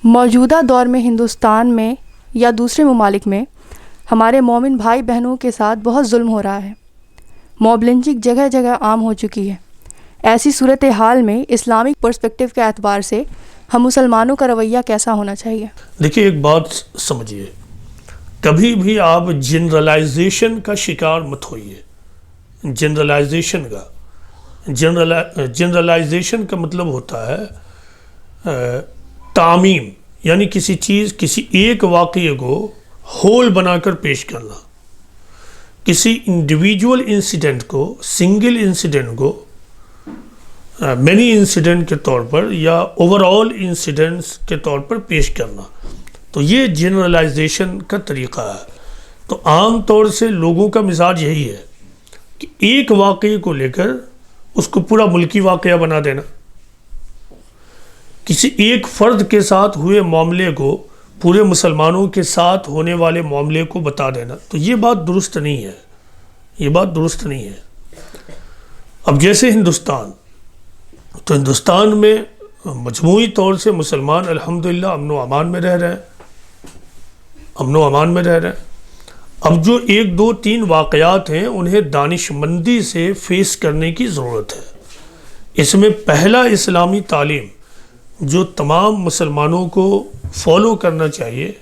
موجودہ دور میں ہندوستان میں یا دوسرے ممالک میں ہمارے مومن بھائی بہنوں کے ساتھ بہت ظلم ہو رہا ہے. موب لنچنگ جگہ جگہ عام ہو چکی ہے. ایسی صورتحال میں اسلامک پرسپیکٹو کے اعتبار سے ہم مسلمانوں کا رویہ کیسا ہونا چاہیے؟ دیکھیے ایک بات سمجھیے، کبھی بھی آپ جنرلائزیشن کا شکار مت ہوئیے. جنرلائزیشن کا مطلب ہوتا ہے تعمیم، یعنی کسی چیز، کسی ایک واقعے کو ہول بنا کر پیش کرنا. کسی انڈیویجول انسیڈنٹ کو، سنگل انسیڈنٹ کو مینی انسیڈنٹ کے طور پر یا اوور آل انسیڈنٹس کے طور پر پیش کرنا. تو یہ جنرلائزیشن کا طریقہ ہے. تو عام طور سے لوگوں کا مزاج یہی ہے کہ ایک واقعے کو لے کر اس کو پورا ملکی واقعہ بنا دینا، کسی ایک فرد کے ساتھ ہوئے معاملے کو پورے مسلمانوں کے ساتھ ہونے والے معاملے کو بتا دینا. تو یہ بات درست نہیں ہے، یہ بات درست نہیں ہے. اب جیسے ہندوستان، تو ہندوستان میں مجموعی طور سے مسلمان الحمدللہ امن و امان میں رہ رہے ہیں، امن و امان میں رہ رہے ہیں. اب جو ایک دو تین واقعات ہیں انہیں دانش مندی سے فیس کرنے کی ضرورت ہے. اس میں پہلا اسلامی تعلیم جو تمام مسلمانوں کو فالو کرنا چاہیے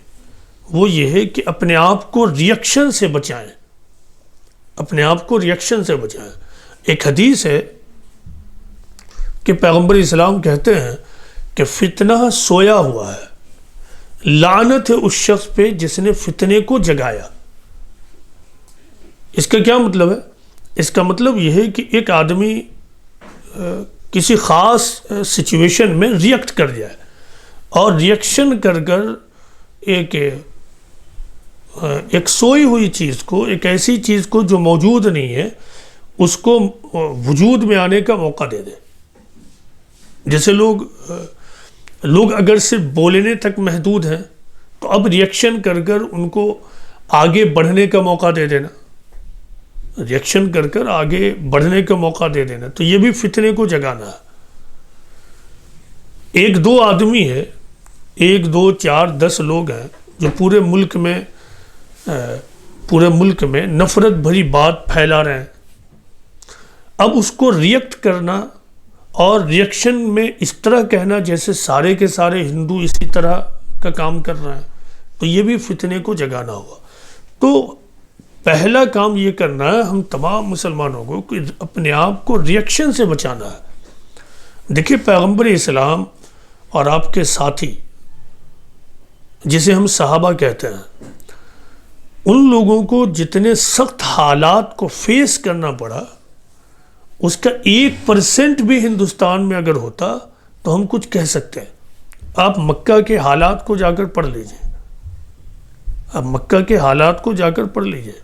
وہ یہ ہے کہ اپنے آپ کو ریئیکشن سے بچائیں، اپنے آپ کو ریئیکشن سے بچائیں. ایک حدیث ہے کہ پیغمبر اسلام کہتے ہیں کہ فتنہ سویا ہوا ہے، لعنت ہے اس شخص پہ جس نے فتنے کو جگایا. اس کا کیا مطلب ہے؟ اس کا مطلب یہ ہے کہ ایک آدمی کسی خاص سچویشن میں ریئیکٹ کر جائے اور ریئیکشن کر کر ایک سوئی ہوئی چیز کو، ایک ایسی چیز کو جو موجود نہیں ہے، اس کو وجود میں آنے کا موقع دے دے. جیسے لوگ اگر صرف بولنے تک محدود ہیں تو اب ریئیکشن کر کر ان کو آگے بڑھنے کا موقع دے دینا، ریئیکشن کر کر آگے بڑھنے کا موقع دے دینا. تو یہ بھی فتنے کو جگانا ہے. ایک دو آدمی ہے، ایک دو چار 10 لوگ ہیں جو پورے ملک میں نفرت بھری بات پھیلا رہے ہیں. اب اس کو ریئیکٹ کرنا اور ریئیکشن میں اس طرح کہنا جیسے سارے کے سارے ہندو اسی طرح کا کام کر رہے ہیں، تو یہ بھی فتنے کو جگانا ہوا. تو پہلا کام یہ کرنا ہے ہم تمام مسلمانوں کو کہ اپنے آپ کو ریئیکشن سے بچانا ہے. دیکھیے پیغمبر اسلام اور آپ کے ساتھی جسے ہم صحابہ کہتے ہیں، ان لوگوں کو جتنے سخت حالات کو فیس کرنا پڑا، اس کا 1% بھی ہندوستان میں اگر ہوتا تو ہم کچھ کہہ سکتے ہیں. آپ مکہ کے حالات کو جا کر پڑھ لیجئے، آپ مکہ کے حالات کو جا کر پڑھ لیجئے.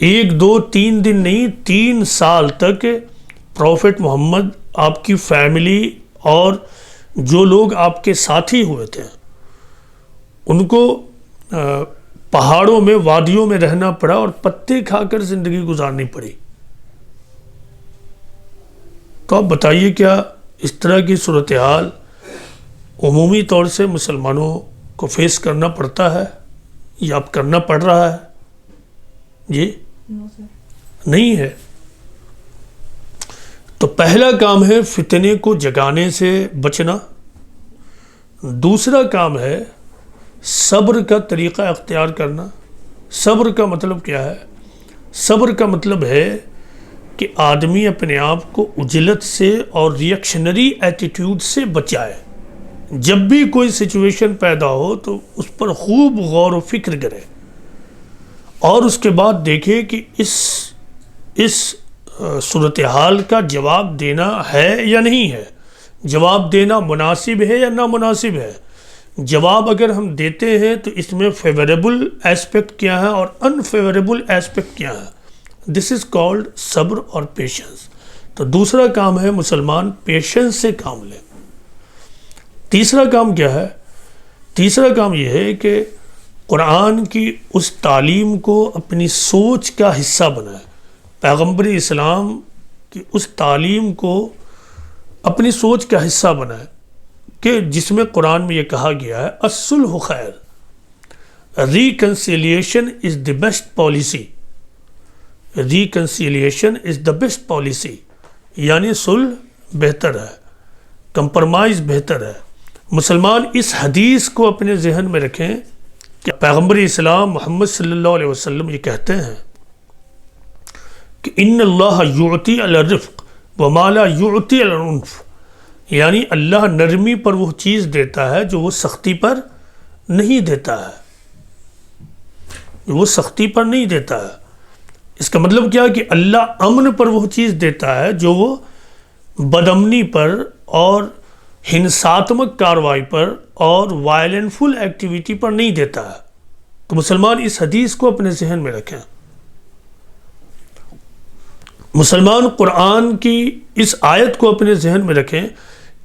1 2 3 دن نہیں، 3 سال تک پروفٹ محمد، آپ کی فیملی اور جو لوگ آپ کے ساتھی ہوئے تھے ان کو پہاڑوں میں، وادیوں میں رہنا پڑا اور پتے کھا کر زندگی گزارنی پڑی. تو آپ بتائیے کیا اس طرح کی صورتحال عمومی طور سے مسلمانوں کو فیس کرنا پڑتا ہے یا اب کرنا پڑ رہا ہے؟ جی نہیں ہے. تو پہلا کام ہے فتنے کو جگانے سے بچنا. دوسرا کام ہے صبر کا طریقہ اختیار کرنا. صبر کا مطلب کیا ہے؟ صبر کا مطلب ہے کہ آدمی اپنے آپ کو عجلت سے اور ریئیکشنری ایٹیٹیوڈ سے بچائے. جب بھی کوئی سچویشن پیدا ہو تو اس پر خوب غور و فکر کرے اور اس کے بعد دیکھے کہ اس صورتحال کا جواب دینا ہے یا نہیں ہے، جواب دینا مناسب ہے یا نامناسب ہے. جواب اگر ہم دیتے ہیں تو اس میں فیوریبل ایسپیکٹ کیا ہے اور انفیوریبل ایسپیکٹ کیا ہے. دس از کالڈ صبر اور پیشنس. تو دوسرا کام ہے مسلمان پیشنس سے کام لیں. تیسرا کام کیا ہے؟ تیسرا کام یہ ہے کہ قرآن کی اس تعلیم کو اپنی سوچ کا حصہ بنائے. پیغمبر اسلام کی اس تعلیم کو اپنی سوچ کا حصہ بنائے کہ جس میں قرآن میں یہ کہا گیا ہے الصلح خیر, reconciliation is the best policy, reconciliation is the best policy, یعنی صلح بہتر ہے, کمپرمائز بہتر ہے. مسلمان اس حدیث کو اپنے ذہن میں رکھیں کہ پیغمبر اسلام محمد صلی اللہ علیہ وسلم یہ کہتے ہیں کہ ان اللہ یعطی علی الرفق وما لا یعطی علی العنف, یعنی اللہ نرمی پر وہ چیز دیتا ہے جو وہ سختی پر نہیں دیتا ہے, جو وہ سختی پر نہیں دیتا ہے. اس کا مطلب کیا کہ اللہ امن پر وہ چیز دیتا ہے جو وہ بدامنی پر اور ہنساتمک کاروائی پر اور وائلنٹفل ایکٹیویٹی پر نہیں دیتا ہے. تو مسلمان اس حدیث کو اپنے ذہن میں رکھیں. مسلمان قرآن کی اس آیت کو اپنے ذہن میں رکھیں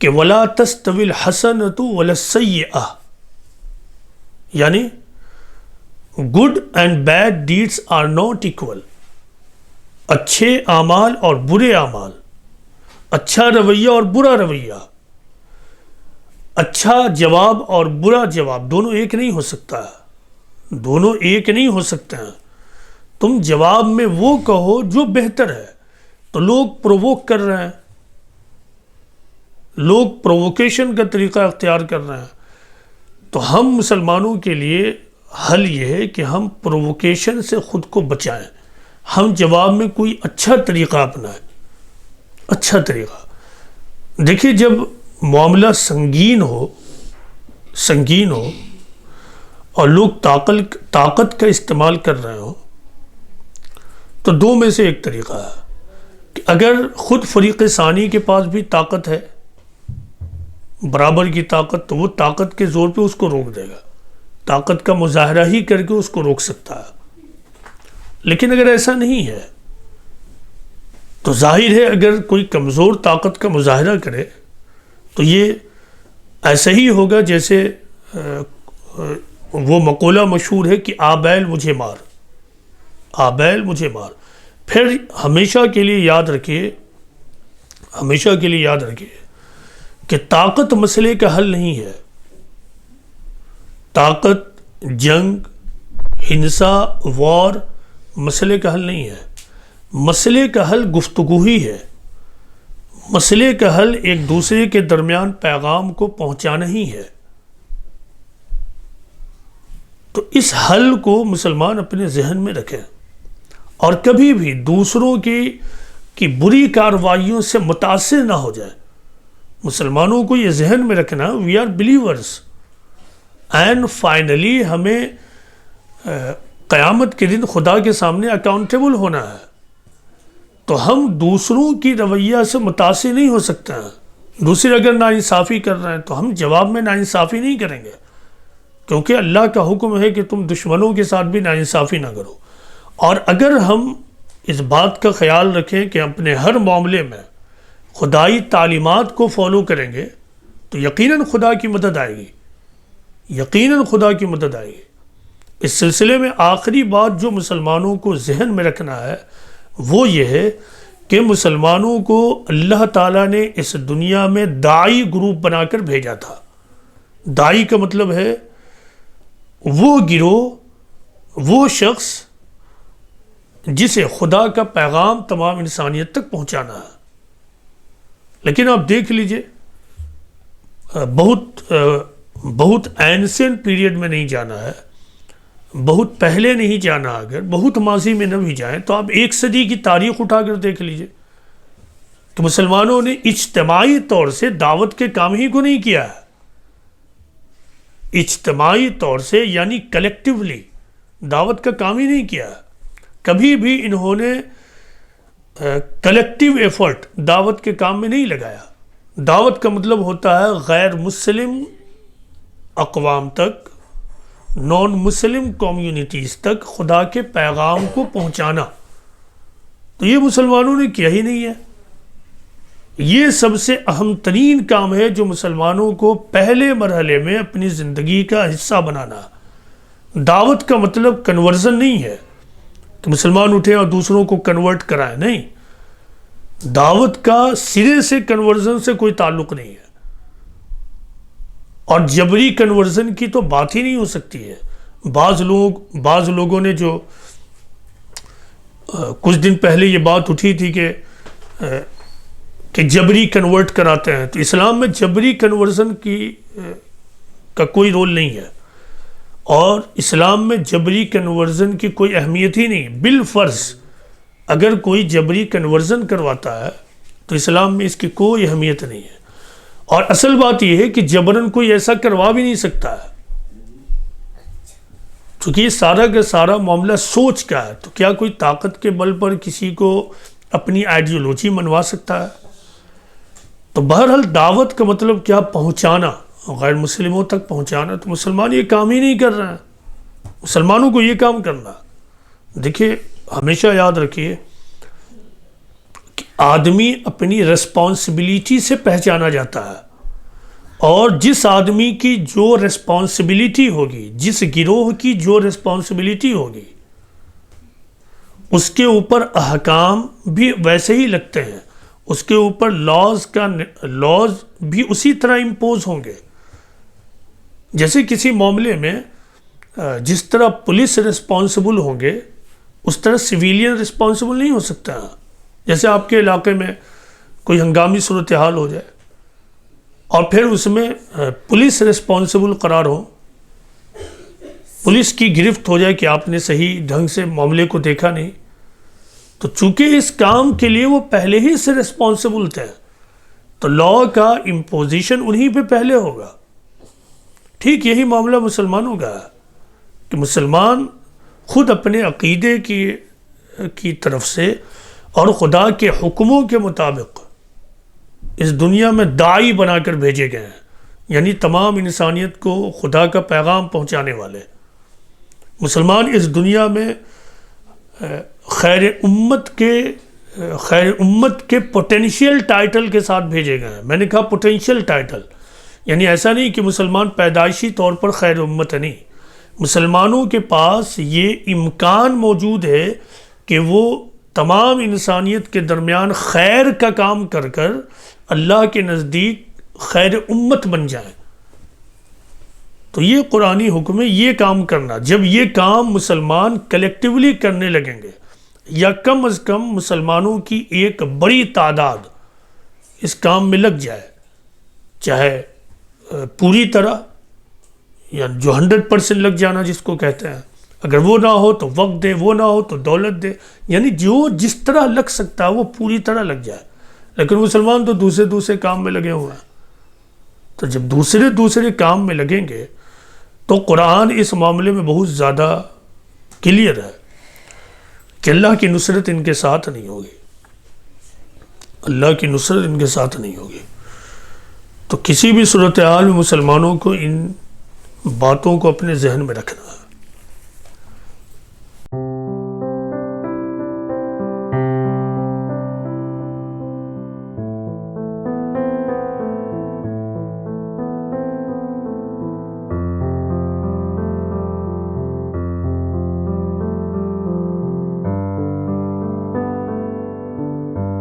کہ وَلَا تَسْتَوِي الْحَسَنَةُ وَلَا السَّيِّئَةُ, یعنی good and bad deeds are not equal. اچھے اعمال اور برے اعمال, اچھا رویہ اور برا رویہ, اچھا جواب اور برا جواب دونوں ایک نہیں ہو سکتا ہے, دونوں ایک نہیں ہو سکتے ہیں. تم جواب میں وہ کہو جو بہتر ہے, تو لوگ پرووک کر رہے ہیں, لوگ پرووکیشن کا طریقہ اختیار کر رہے ہیں. تو ہم مسلمانوں کے لیے حل یہ ہے کہ ہم پرووکیشن سے خود کو بچائیں, ہم جواب میں کوئی اچھا طریقہ اپنائیں, اچھا طریقہ. دیکھیے جب معاملہ سنگین ہو اور لوگ طاقت کا استعمال کر رہے ہوں, تو دو میں سے ایک طریقہ ہے کہ اگر خود فریق ثانی کے پاس بھی طاقت ہے, برابر کی طاقت, تو وہ طاقت کے زور پہ اس کو روک دے گا, طاقت کا مظاہرہ ہی کر کے اس کو روک سکتا ہے. لیکن اگر ایسا نہیں ہے تو ظاہر ہے اگر کوئی کمزور طاقت کا مظاہرہ کرے تو یہ ایسا ہی ہوگا جیسے وہ مقولہ مشہور ہے کہ آ بیل مجھے مار, آ بیل مجھے مار. پھر ہمیشہ کے لیے یاد رکھیے کہ طاقت مسئلے کا حل نہیں ہے. طاقت, جنگ, ہنسا, وار مسئلے کا حل نہیں ہے. مسئلے کا حل گفتگو ہی ہے. مسئلے کا حل ایک دوسرے کے درمیان پیغام کو پہنچانا ہی ہے. تو اس حل کو مسلمان اپنے ذہن میں رکھیں اور کبھی بھی دوسروں کی بری کارروائیوں سے متاثر نہ ہو جائے. مسلمانوں کو یہ ذہن میں رکھنا we are believers and finally ہمیں قیامت کے دن خدا کے سامنے اکاؤنٹیبل ہونا ہے. تو ہم دوسروں کی رویہ سے متاثر نہیں ہو سکتے ہیں. دوسرے اگر ناانصافی کر رہے ہیں تو ہم جواب میں ناانصافی نہیں کریں گے, کیونکہ اللہ کا حکم ہے کہ تم دشمنوں کے ساتھ بھی ناانصافی نہ کرو. اور اگر ہم اس بات کا خیال رکھیں کہ اپنے ہر معاملے میں خدائی تعلیمات کو فالو کریں گے تو یقیناً خدا کی مدد آئے گی, یقیناً خدا کی مدد آئے گی. اس سلسلے میں آخری بات جو مسلمانوں کو ذہن میں رکھنا ہے وہ یہ ہے کہ مسلمانوں کو اللہ تعالیٰ نے اس دنیا میں داعی گروپ بنا کر بھیجا تھا. داعی کا مطلب ہے وہ گروہ, وہ شخص جسے خدا کا پیغام تمام انسانیت تک پہنچانا ہے. لیکن آپ دیکھ لیجئے بہت اینسینٹ پیریڈ میں نہیں جانا ہے, بہت پہلے نہیں جانا, اگر بہت ماضی میں نہ بھی جائیں تو آپ 1 صدی کی تاریخ اٹھا کر دیکھ لیجئے کہ مسلمانوں نے اجتماعی طور سے دعوت کے کام ہی کو نہیں کیا ہے. اجتماعی طور سے یعنی کلیکٹیولی دعوت کا کام ہی نہیں کیا ہے. کبھی بھی انہوں نے کلیکٹیو ایفرٹ دعوت کے کام میں نہیں لگایا. دعوت کا مطلب ہوتا ہے غیر مسلم اقوام تک, نان مسلم کمیونٹیز تک خدا کے پیغام کو پہنچانا. تو یہ مسلمانوں نے کیا ہی نہیں ہے. یہ سب سے اہم ترین کام ہے جو مسلمانوں کو پہلے مرحلے میں اپنی زندگی کا حصہ بنانا. دعوت کا مطلب کنورژن نہیں ہے کہ مسلمان اٹھیں اور دوسروں کو کنورٹ کرائیں, نہیں. دعوت کا سرے سے کنورژن سے کوئی تعلق نہیں ہے. اور جبری کنورژن کی تو بات ہی نہیں ہو سکتی ہے. بعض لوگوں نے جو کچھ دن پہلے یہ بات اٹھی تھی کہ جبری کنورٹ کراتے ہیں، تو اسلام میں جبری کنورژن کا کوئی رول نہیں ہے، اور اسلام میں جبری کنورژن کی کوئی اہمیت ہی نہیں. بالفرض اگر کوئی جبری کنورژن کرواتا ہے تو اسلام میں اس کی کوئی اہمیت نہیں ہے. اور اصل بات یہ ہے کہ جبرن کوئی ایسا کروا بھی نہیں سکتا ہے، چونکہ یہ سارا کا سارا معاملہ سوچ کا ہے. تو کیا کوئی طاقت کے بل پر کسی کو اپنی آئیڈیالوجی منوا سکتا ہے؟ تو بہرحال دعوت کا مطلب کیا؟ پہنچانا، غیر مسلموں تک پہنچانا. تو مسلمان یہ کام ہی نہیں کر رہے ہیں، مسلمانوں کو یہ کام کرنا. دیکھیے ہمیشہ یاد رکھیے کہ آدمی اپنی ریسپانسبلٹی سے پہچانا جاتا ہے، اور جس آدمی کی جو ریسپانسبلٹی ہوگی، جس گروہ کی جو ریسپانسبلٹی ہوگی، اس کے اوپر احکام بھی ویسے ہی لگتے ہیں، اس کے اوپر لاز بھی اسی طرح امپوز ہوں گے. جیسے کسی معاملے میں جس طرح پولیس ریسپانسبل ہوں گے اس طرح سویلین ریسپانسبل نہیں ہو سکتا. جیسے آپ کے علاقے میں کوئی ہنگامی صورتحال ہو جائے اور پھر اس میں پولیس ریسپانسبل قرار ہو، پولیس کی گرفت ہو جائے کہ آپ نے صحیح ڈھنگ سے معاملے کو دیکھا نہیں، تو چونکہ اس کام کے لیے وہ پہلے ہی سے ریسپانسبل تھے تو لا کا امپوزیشن انہی پہ پہلے ہوگا. ٹھیک یہی معاملہ مسلمانوں کا ہے کہ مسلمان خود اپنے عقیدے کی طرف سے اور خدا کے حکموں کے مطابق اس دنیا میں داعی بنا کر بھیجے گئے ہیں، یعنی تمام انسانیت کو خدا کا پیغام پہنچانے والے. مسلمان اس دنیا میں خیر امت کے پوٹینشیل ٹائٹل کے ساتھ بھیجے گئے ہیں. میں نے کہا پوٹینشیل ٹائٹل، یعنی ایسا نہیں کہ مسلمان پیدائشی طور پر خیر امت ہے، نہیں. مسلمانوں کے پاس یہ امکان موجود ہے کہ وہ تمام انسانیت کے درمیان خیر کا کام کر کر اللہ کے نزدیک خیر امت بن جائیں. تو یہ قرآنی حکم ہے یہ کام کرنا. جب یہ کام مسلمان کلیکٹیولی کرنے لگیں گے، یا کم از کم مسلمانوں کی ایک بڑی تعداد اس کام میں لگ جائے، چاہے پوری طرح یا جو 100% لگ جانا جس کو کہتے ہیں، اگر وہ نہ ہو تو وقت دے، وہ نہ ہو تو دولت دے، یعنی جو جس طرح لگ سکتا ہے وہ پوری طرح لگ جائے. لیکن مسلمان تو دوسرے کام میں لگے ہوئے ہیں. تو جب دوسرے کام میں لگیں گے تو قرآن اس معاملے میں بہت زیادہ کلیئر ہے کہ اللہ کی نصرت ان کے ساتھ نہیں ہوگی، اللہ کی نصرت ان کے ساتھ نہیں ہوگی. تو کسی بھی صورتحال میں مسلمانوں کو ان باتوں کو اپنے ذہن میں رکھنا